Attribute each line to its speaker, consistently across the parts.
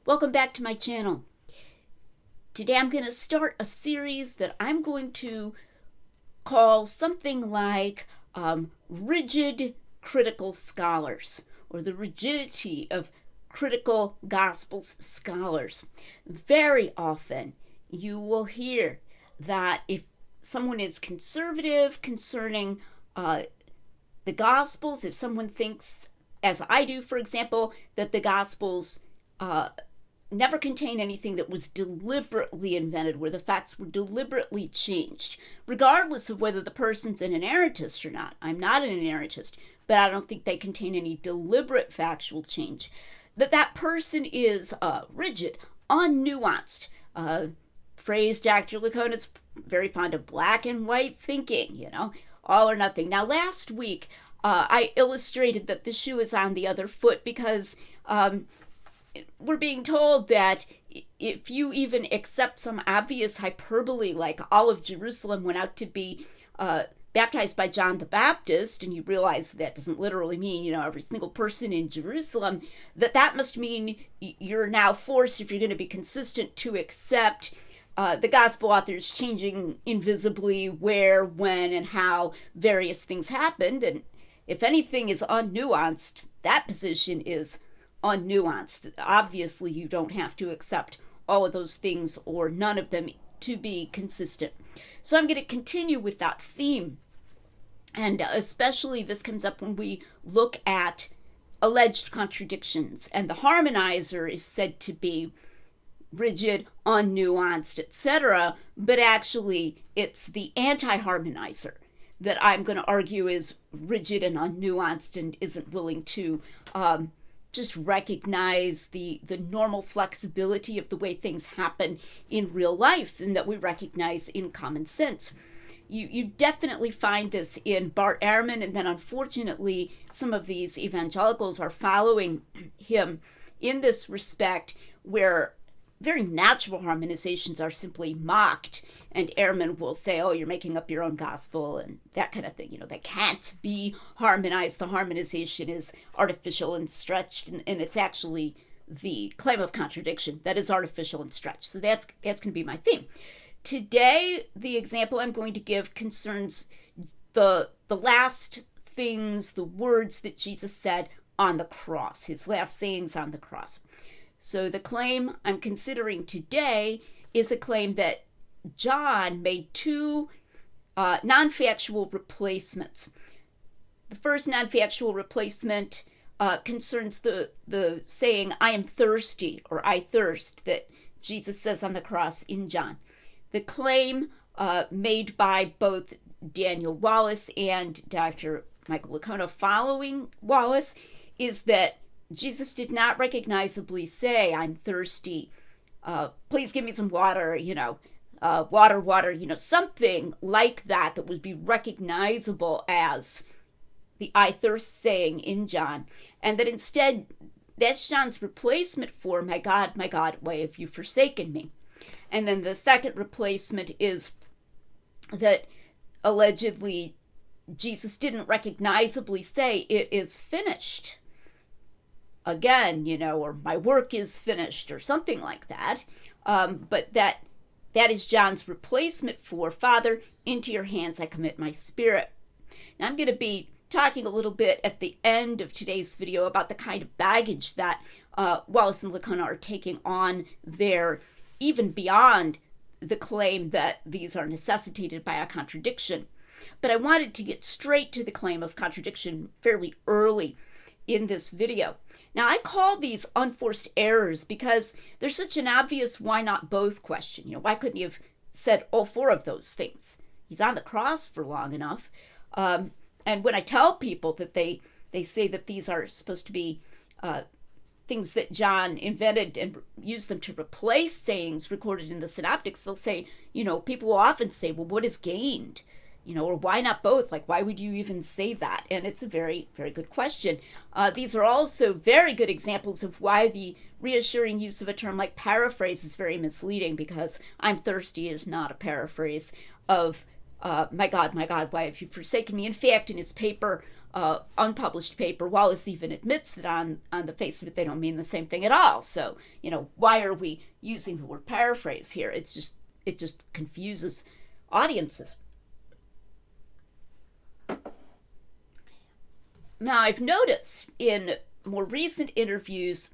Speaker 1: Welcome back to my channel. Today I'm going to start a series that I'm going to call something like Rigid Critical Scholars, or the rigidity of critical Gospels scholars. Very often you will hear that if someone is conservative concerning the Gospels, if someone thinks, as I do, for example, that the Gospels never contain anything that was deliberately invented, where the facts were deliberately changed, regardless of whether the person's an inerrantist or not. I'm not an inerrantist, but I don't think they contain any deliberate factual change. That person is rigid, unnuanced. Phrase Dr. Lacona's very fond of black and white thinking, all or nothing. Now, last week, I illustrated that the shoe is on the other foot because we're being told that if you even accept some obvious hyperbole, like all of Jerusalem went out to be baptized by John the Baptist, and you realize that doesn't literally mean, every single person in Jerusalem, that must mean you're now forced, if you're going to be consistent, to accept the gospel authors changing invisibly where, when, and how various things happened. And if anything is unnuanced, that position is unnuanced. Obviously, you don't have to accept all of those things or none of them to be consistent. So I'm going to continue with that theme. And especially this comes up when we look at alleged contradictions. And the harmonizer is said to be rigid, unnuanced, etc. But actually, it's the anti-harmonizer that I'm going to argue is rigid and unnuanced and isn't willing to just recognize the normal flexibility of the way things happen in real life and that we recognize in common sense. You definitely find this in Bart Ehrman, and then unfortunately some of these evangelicals are following him in this respect, where very natural harmonizations are simply mocked, and Ehrman will say, oh, you're making up your own gospel and that kind of thing. That can't be harmonized. The harmonization is artificial and stretched, and it's actually the claim of contradiction that is artificial and stretched. So that's going to be my theme. Today, the example I'm going to give concerns the last things, the words that Jesus said on the cross, his last sayings on the cross. So the claim I'm considering today is a claim that John made two non-factual replacements. The first non-factual replacement concerns the saying, I am thirsty, or I thirst, that Jesus says on the cross in John. The claim made by both Daniel Wallace and Dr. Michael Lacona following Wallace is that Jesus did not recognizably say, I'm thirsty, please give me some water, water, something like that would be recognizable as the I thirst saying in John. And that instead, that's John's replacement for, my God, why have you forsaken me? And then the second replacement is that allegedly Jesus didn't recognizably say, it is finished. Again, or my work is finished, or something like that. But that is John's replacement for, Father, into your hands I commit my spirit. Now I'm going to be talking a little bit at the end of today's video about the kind of baggage that Wallace and Lacona are taking on there, even beyond the claim that these are necessitated by a contradiction. But I wanted to get straight to the claim of contradiction fairly early in this video. Now, I call these unforced errors because there's such an obvious why not both question. Why couldn't he have said all four of those things? He's on the cross for long enough. And when I tell people that they say that these are supposed to be things that John invented and used them to replace sayings recorded in the synoptics, they'll say, people will often say, well, what is gained? Or why not both? Like, why would you even say that? And it's a very, very good question. These are also very good examples of why the reassuring use of a term like paraphrase is very misleading, because I'm thirsty is not a paraphrase of my God, why have you forsaken me? In fact, in his paper unpublished paper, Wallace even admits that on the face of it, they don't mean the same thing at all. So, why are we using the word paraphrase here? It just confuses audiences. Now, I've noticed in more recent interviews,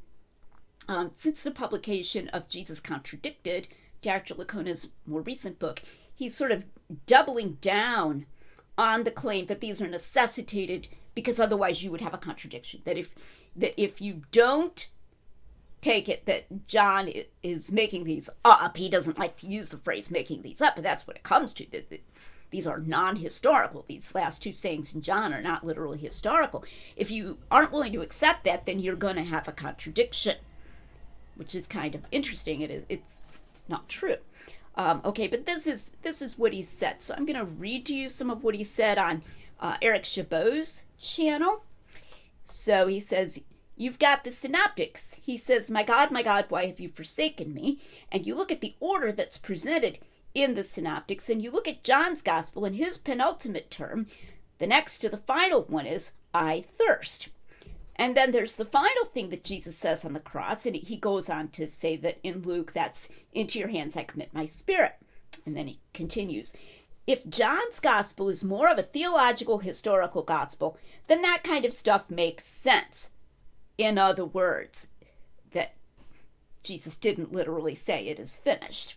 Speaker 1: since the publication of Jesus Contradicted, Dr. Licona's more recent book, he's sort of doubling down on the claim that these are necessitated because otherwise you would have a contradiction. That if you don't take it that John is making these up, he doesn't like to use the phrase making these up, but that's what it comes to. That these are non-historical. These last two sayings in John are not literally historical. If you aren't willing to accept that, then you're going to have a contradiction, which is kind of interesting. It's not true. Okay, but this is what he said. So I'm going to read to you some of what he said on Eric Chabot's channel. So he says, you've got the synoptics. He says, my God, why have you forsaken me? And you look at the order that's presented in the synoptics, and you look at John's gospel, and his penultimate term, the next to the final one is, I thirst. And then there's the final thing that Jesus says on the cross, and he goes on to say that in Luke, that's, into your hands I commit my spirit. And then he continues, if John's gospel is more of a theological, historical gospel, then that kind of stuff makes sense. In other words, that Jesus didn't literally say it is finished.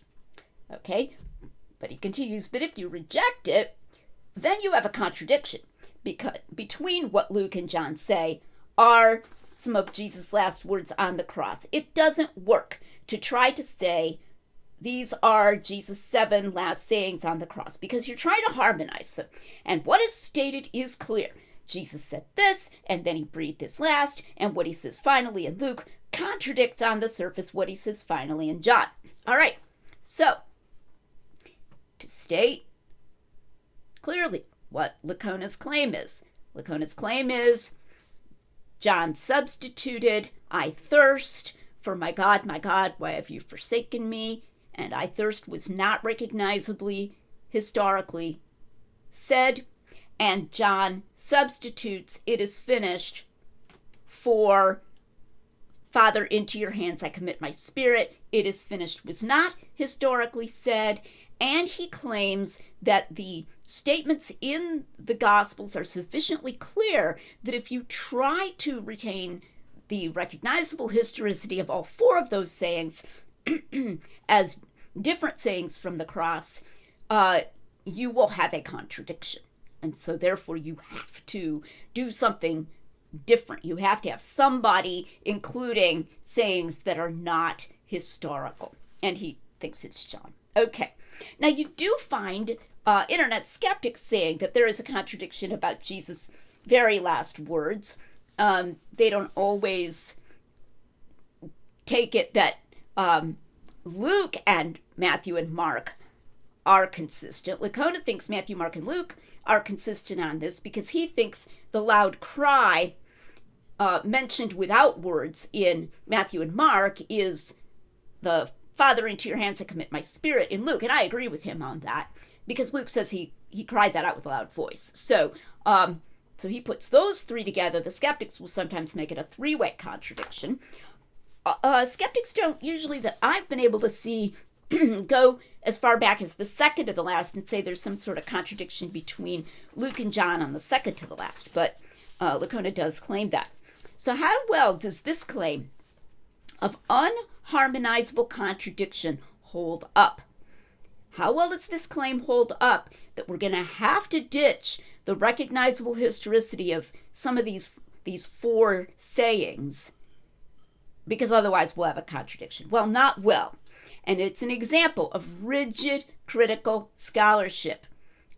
Speaker 1: Okay? But he continues, but if you reject it, then you have a contradiction because between what Luke and John say are some of Jesus' last words on the cross. It doesn't work to try to say these are Jesus' 7 last sayings on the cross because you're trying to harmonize them. And what is stated is clear. Jesus said this, and then he breathed his last, and what he says finally in Luke contradicts on the surface what he says finally in John. All right, so to state clearly what Licona's claim is. Licona's claim is John substituted I thirst for my God, why have you forsaken me? And I thirst was not recognizably historically said, and John substitutes it is finished for Father, into your hands I commit my spirit. It is finished was not historically said, and he claims that the statements in the Gospels are sufficiently clear that if you try to retain the recognizable historicity of all 4 of those sayings as different sayings from the cross, you will have a contradiction. And so therefore you have to do something different. You have to have somebody including sayings that are not historical. And he thinks it's John. Okay. Now, you do find internet skeptics saying that there is a contradiction about Jesus' very last words. They don't always take it that Luke and Matthew and Mark are consistent. Licona thinks Matthew, Mark, and Luke are consistent on this because he thinks the loud cry mentioned without words in Matthew and Mark is the Father, into your hands I commit my spirit in Luke. And I agree with him on that because Luke says he cried that out with a loud voice. So he puts those 3 together. The skeptics will sometimes make it a 3-way contradiction. Skeptics don't usually, that I've been able to see, go as far back as the second to the last and say there's some sort of contradiction between Luke and John on the second to the last. But Licona does claim that. So how well does this claim of unharmonizable contradiction hold up? How well does this claim hold up that we're going to have to ditch the recognizable historicity of some of these 4 sayings because otherwise we'll have a contradiction? Well, not well. And it's an example of rigid critical scholarship.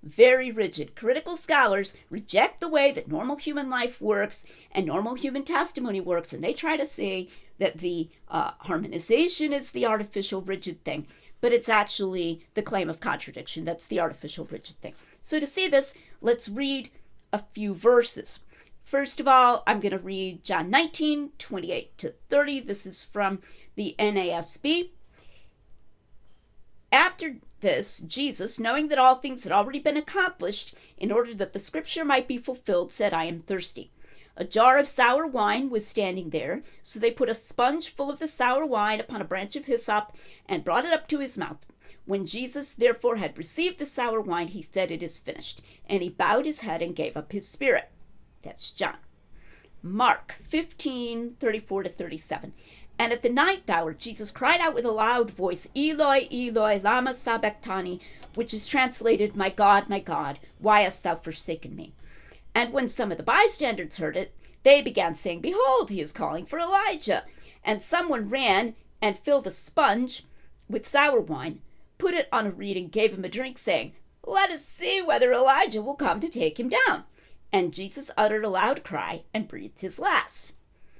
Speaker 1: Very rigid. Critical scholars reject the way that normal human life works and normal human testimony works, and they try to say that the harmonization is the artificial rigid thing, but it's actually the claim of contradiction that's the artificial rigid thing. So to see this, let's read a few verses. First of all, I'm going to read John 19, 28 to 30. This is from the NASB. After this, Jesus, knowing that all things had already been accomplished, in order that the scripture might be fulfilled, said, I am thirsty. A jar of sour wine was standing there, so they put a sponge full of the sour wine upon a branch of hyssop and brought it up to his mouth. When Jesus therefore had received the sour wine, he said, It is finished. And he bowed his head and gave up his spirit. That's John. Mark 15:34-37. And at the ninth hour, Jesus cried out with a loud voice, Eloi, Eloi, lama sabachthani, which is translated, my God, why hast thou forsaken me? And when some of the bystanders heard it, they began saying, Behold, he is calling for Elijah. And someone ran and filled a sponge with sour wine, put it on a reed, and gave him a drink, saying, Let us see whether Elijah will come to take him down. And Jesus uttered a loud cry and breathed his last.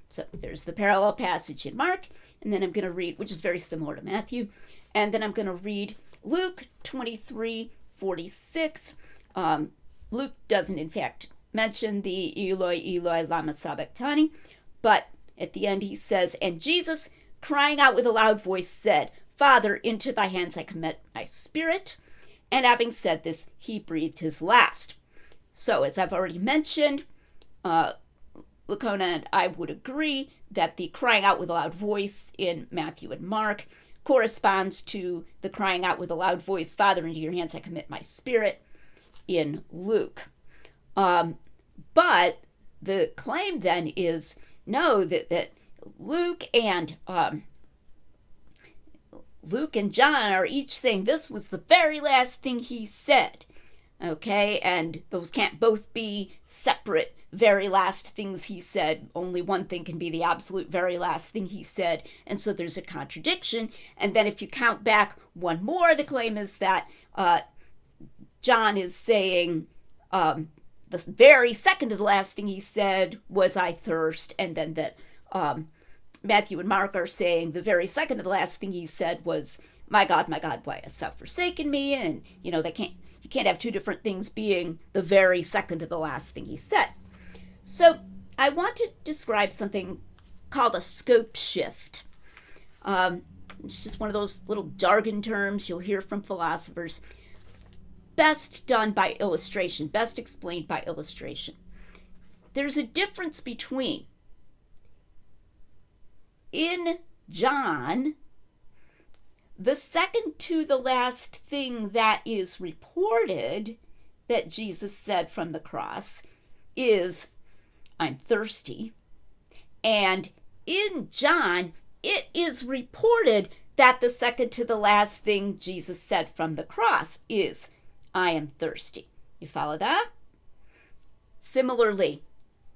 Speaker 1: So there's the parallel passage in Mark, and then I'm going to read, which is very similar to Matthew, and then I'm going to read Luke 23:46. Luke doesn't, in fact, mention the Eloi, Eloi, lama sabachthani, but at the end he says, And Jesus, crying out with a loud voice, said, Father, into thy hands I commit my spirit. And having said this, he breathed his last. So, as I've already mentioned, Lacona and I would agree that the crying out with a loud voice in Matthew and Mark corresponds to the crying out with a loud voice, Father, into your hands I commit my spirit, in Luke. But the claim then is, no, that Luke and John are each saying this was the very last thing he said. Okay, and those can't both be separate very last things he said. Only one thing can be the absolute very last thing he said, and so there's a contradiction. And then if you count back one more, the claim is that John is saying the very second to the last thing he said was, I thirst, and then that Matthew and Mark are saying the very second to the last thing he said was, my God, why hast thou forsaken me? And, you can't have two different things being the very second to the last thing he said. So I want to describe something called a scope shift. It's just one of those little jargon terms you'll hear from philosophers. Best done by illustration, best explained by illustration. There's a difference between, in John, the second to the last thing that is reported that Jesus said from the cross is, I'm thirsty. And in John, it is reported that the second to the last thing Jesus said from the cross is, I am thirsty. You follow that? Similarly,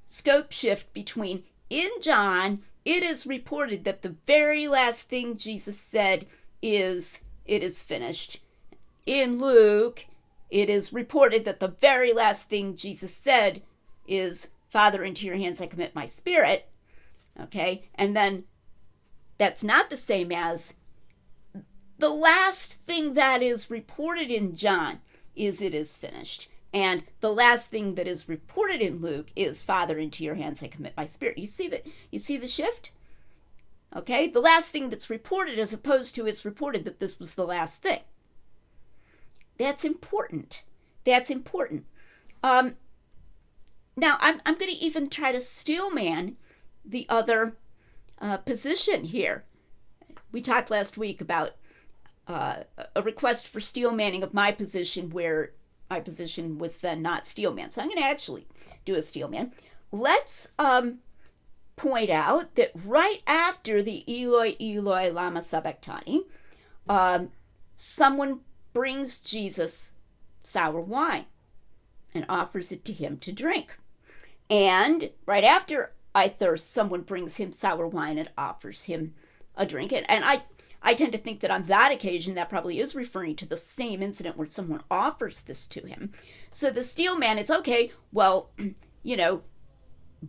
Speaker 1: scope shift between, in John, it is reported that the very last thing Jesus said is, it is finished. In Luke, it is reported that the very last thing Jesus said is, Father, into your hands I commit my spirit. Okay, and then that's not the same as the last thing that is reported in John is, it is finished. And the last thing that is reported in Luke is, Father, into your hands I commit my spirit. You see that? You see the shift? Okay, the last thing that's reported as opposed to it's reported that this was the last thing. That's important. That's important. Now, I'm going to even try to steelman the other position here. We talked last week about a request for steelmanning of my position where my position was then not steelman. So I'm going to actually do a steelman. Let's point out that right after the Eloi, Eloi, lama sabachthani, someone brings Jesus sour wine and offers it to him to drink. And right after I thirst, someone brings him sour wine and offers him a drink. And I tend to think that on that occasion, that probably is referring to the same incident where someone offers this to him. So the steelman is, okay, well,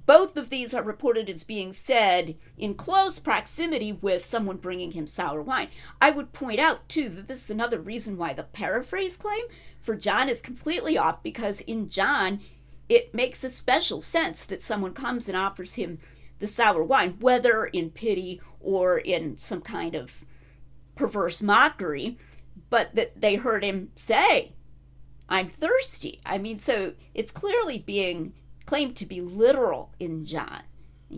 Speaker 1: both of these are reported as being said in close proximity with someone bringing him sour wine. I would point out, too, that this is another reason why the paraphrase claim for John is completely off, because in John, it makes a special sense that someone comes and offers him the sour wine, whether in pity or in some kind of perverse mockery. but that they heard him say, I'm thirsty. I mean, so it's clearly being claimed to be literal in John.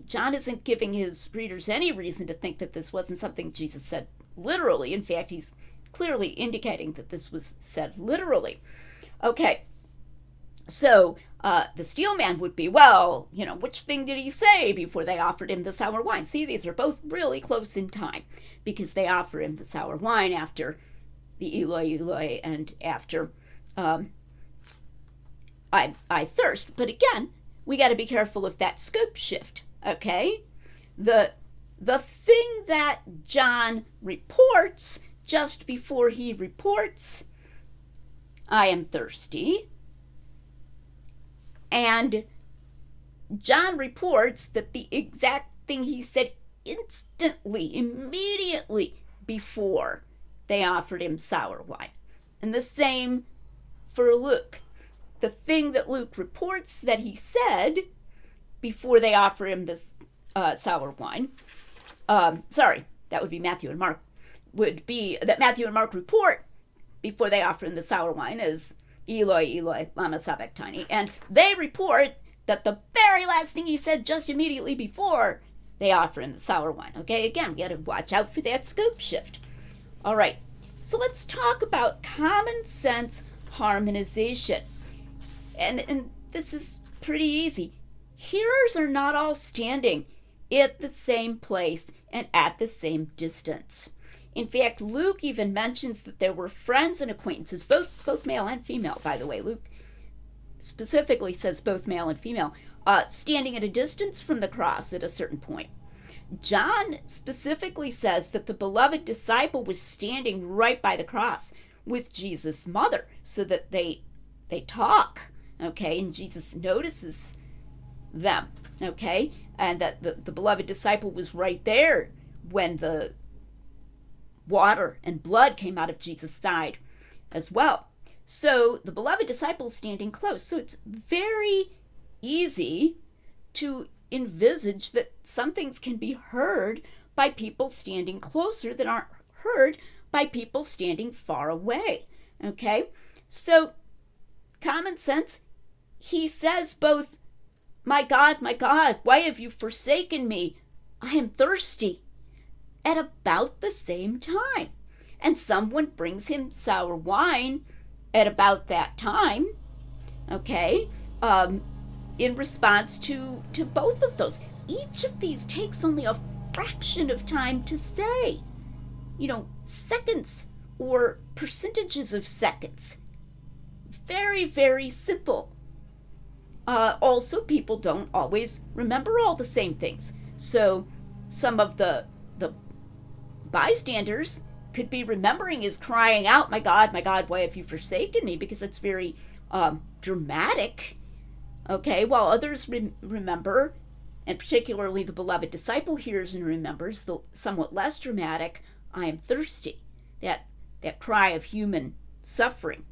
Speaker 1: John isn't giving his readers any reason to think that this wasn't something Jesus said literally. In fact, he's clearly indicating that this was said literally. Okay, so the steelman would be, well, which thing did he say before they offered him the sour wine? See, these are both really close in time because they offer him the sour wine after the Eloi, Eloi, and after I thirst. But again, we got to be careful of that scope shift, okay? The thing that John reports just before he reports, I am thirsty, and John reports that the exact thing he said instantly, immediately before they offered him sour wine. And the same for Luke. The thing that Luke reports that he said before they offer him this sour wine, that would be Matthew and Mark, would be that Matthew and Mark report before they offer him the sour wine as Eloi, Eloi, lama sabachthani. And they report that the very last thing he said just immediately before they offer him the sour wine. Okay, again, we got to watch out for that scope shift. All right, so let's talk about common sense harmonization. And this is pretty easy. Hearers are not all standing at the same place and at the same distance. In fact, Luke even mentions that there were friends and acquaintances, both male and female, by the way. Luke specifically says both male and female, standing at a distance from the cross at a certain point. John specifically says that the beloved disciple was standing right by the cross with Jesus' mother so that they talk, okay, and Jesus notices them, okay, and that the beloved disciple was right there when the water and blood came out of Jesus' side as well. So the beloved disciple is standing close. So it's very easy to envisage that some things can be heard by people standing closer that aren't heard by people standing far away. Okay? So common sense, he says both, my God, why have you forsaken me? I am thirsty, at about the same time. And someone brings him sour wine at about that time, okay, in response to both of those. Each of these takes only a fraction of time to say, seconds or percentages of seconds. Very, very simple. Also, people don't always remember all the same things. So some of the bystanders could be remembering his crying out, my God, why have you forsaken me? Because it's very dramatic, okay, while others remember, and particularly the beloved disciple hears and remembers the somewhat less dramatic, I am thirsty, that cry of human suffering.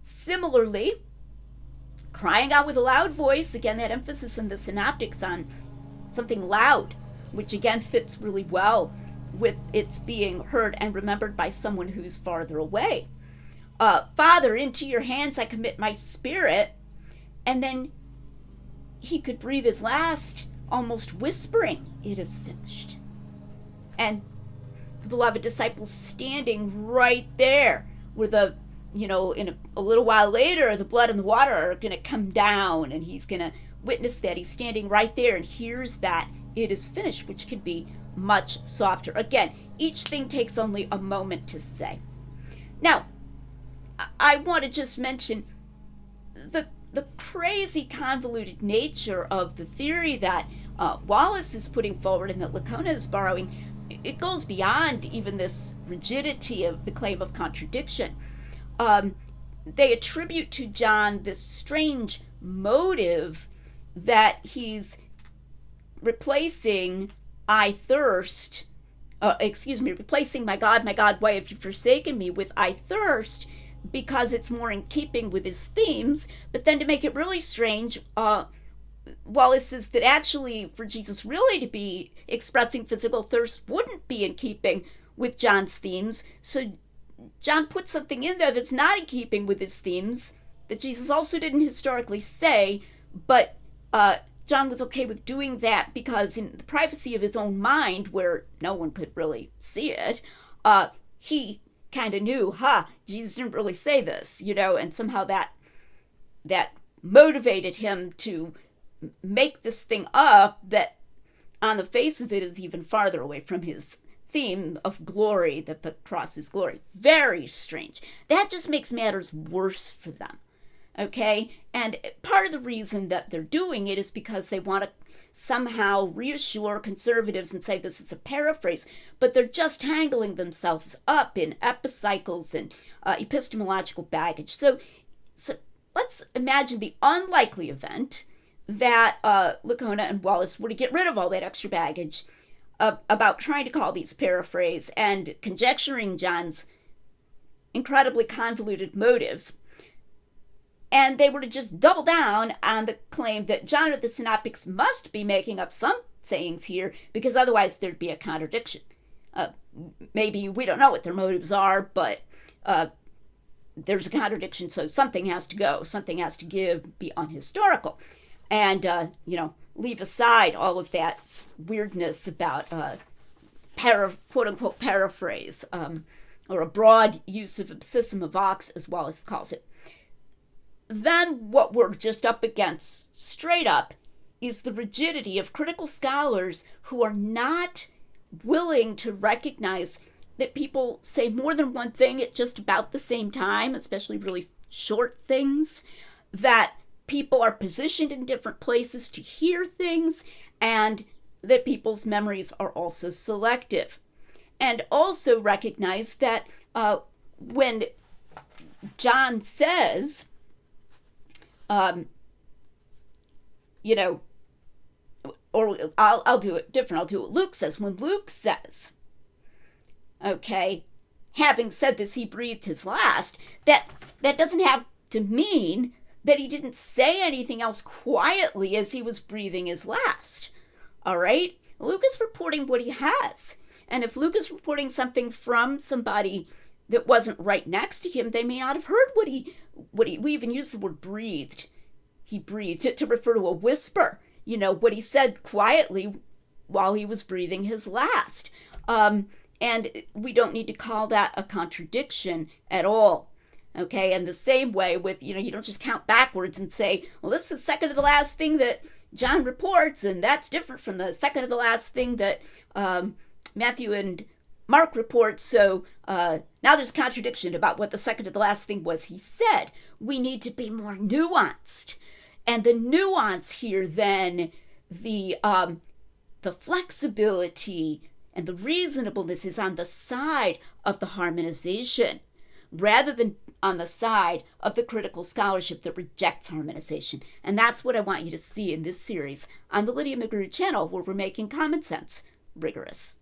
Speaker 1: Similarly, crying out with a loud voice, again, that emphasis in the synoptics on something loud, which again fits really well with its being heard and remembered by someone who's farther away. Father, into your hands I commit my spirit. And then he could breathe his last, almost whispering, it is finished. And the beloved disciple standing right there where in a little while later, the blood and the water are going to come down and he's going to witness that. He's standing right there and hears that it is finished, which could be much softer. Again, each thing takes only a moment to say. Now, I want to just mention the crazy convoluted nature of the theory that Wallace is putting forward and that Lacona is borrowing. It goes beyond even this rigidity of the claim of contradiction. They attribute to John this strange motive that he's replacing I thirst, replacing my God, why have you forsaken me with I thirst, because it's more in keeping with his themes. But then to make it really strange, Wallace says that actually for Jesus really to be expressing physical thirst wouldn't be in keeping with John's themes. So John put something in there that's not in keeping with his themes that Jesus also didn't historically say, but John was okay with doing that because in the privacy of his own mind, where no one could really see it, he kind of knew, Jesus didn't really say this, and somehow that motivated him to make this thing up that on the face of it is even farther away from his theme of glory, that the cross is glory. Very strange. That just makes matters worse for them. Okay? And part of the reason that they're doing it is because they want to somehow reassure conservatives and say this is a paraphrase, but they're just tangling themselves up in epicycles and epistemological baggage. So let's imagine the unlikely event that Licona and Wallace were to get rid of all that extra baggage about trying to call these paraphrase and conjecturing John's incredibly convoluted motives. And they were to just double down on the claim that John or the synoptics must be making up some sayings here, because otherwise there'd be a contradiction. Maybe we don't know what their motives are, but there's a contradiction, so something has to go, something has to give, be unhistorical. And, leave aside all of that weirdness about quote-unquote paraphrase, or a broad use of ipsissima vox, as Wallace calls it. Then what we're just up against, straight up, is the rigidity of critical scholars who are not willing to recognize that people say more than one thing at just about the same time, especially really short things, that people are positioned in different places to hear things, and that people's memories are also selective. And also recognize that when John says, or I'll do it different. I'll do what Luke says. When Luke says, okay, having said this, he breathed his last, that doesn't have to mean that he didn't say anything else quietly as he was breathing his last. All right? Luke is reporting what he has. And if Luke is reporting something from somebody that wasn't right next to him, they may not have heard what he we even use the word breathed. He breathed to refer to a whisper, what he said quietly while he was breathing his last. And we don't need to call that a contradiction at all. Okay, and the same way with, you don't just count backwards and say, well, this is the second to the last thing that John reports, and that's different from the second to the last thing that Matthew and Mark reports, so now there's contradiction about what the second to the last thing was he said. We need to be more nuanced. And the nuance here, then, the flexibility and the reasonableness is on the side of the harmonization, rather than on the side of the critical scholarship that rejects harmonization. And that's what I want you to see in this series on the Lydia McGrew channel, where we're making common sense rigorous.